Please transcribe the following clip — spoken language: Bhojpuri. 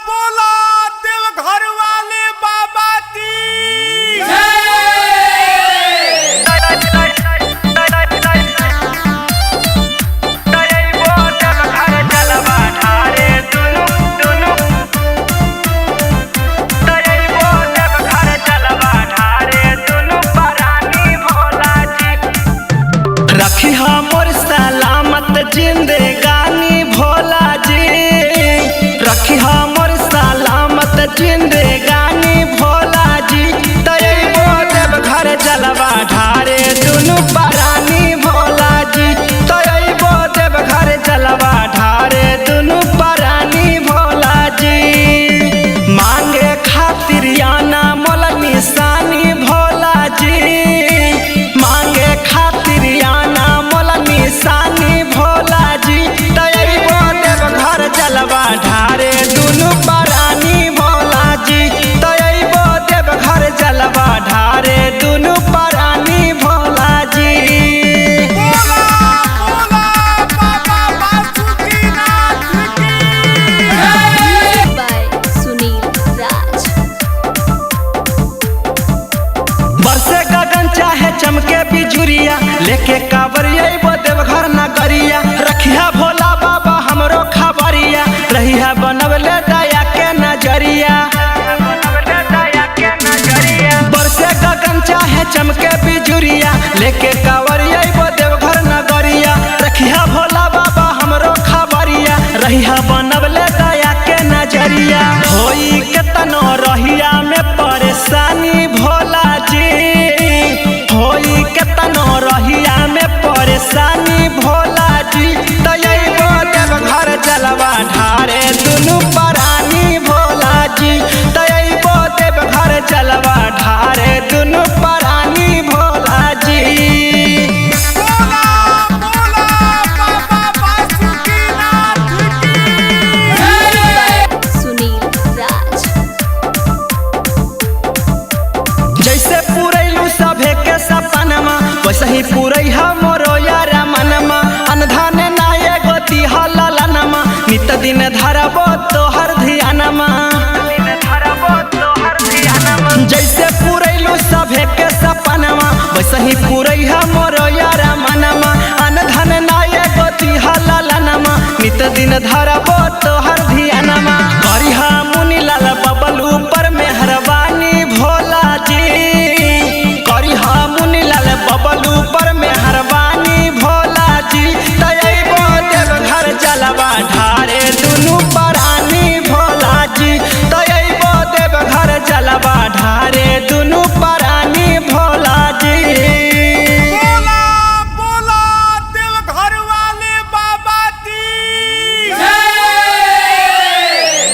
बोला देवघर वाले बाबा की रखी हमर सलामत जिंदगानी भोला जी, रखी हमर सलामत जिंदगानी भोला जी। तैबो देवघर जलवा ढारे दुनु परानी भोला जी, तैबो देवघर जलवा ढारे दुनु परानी भोला जी। मांगे खातिर आना मोल निशानी भोला जी, मांगे खातिर आना मोल निशानी भोला जी। तैबो देवघर जलवा ढारे दुनु परानी भोला जी, तैबो देवघर जलवा ढारे दुनु परानी भोला जी। बोला बोला बाबा बासुकीनाथ की by Sunil Raj. बरसे गगन चाहे चमके बिजुरिया, लेके कांवर अइबो देवघर नगरिया। रखिया भोला बाबा हमरो खबरिया, रहिया बनवले दया के नजरिया। बरसे गगन चाहे चमके बिजुरिया, लेके कांवर अइबो देवघर नगरिया। रखिया भोला बाबा हमरो खबरिया, रहिया बनवले दया के नजरिया। होई केतनो रहिया में परेशानी भोला जी, होई केतनो रहिया में परेशानी भोला जी। तैबो देवघर जलवा ढारे दुनु परानी भोला जी, तैबो देवघर जलवा ढारे दुनु परानी भोला जी। बोला बोला बाबा बासुकीनाथ की Sunil Raj. जैसे पुरैलू सभे के सपनमा, वैसे ही पुरई हमरो यारा मनमा। अनधान नाये गोती हललनमा, नित दिन धरबो तोहर ध्यानमा। जैसे पुरैलू सभे के सपनमा, वैसे ही पुरई हमरो यारा मनमा। अनधन नाये गोती हललनमा, नित दिन धरबो तोहर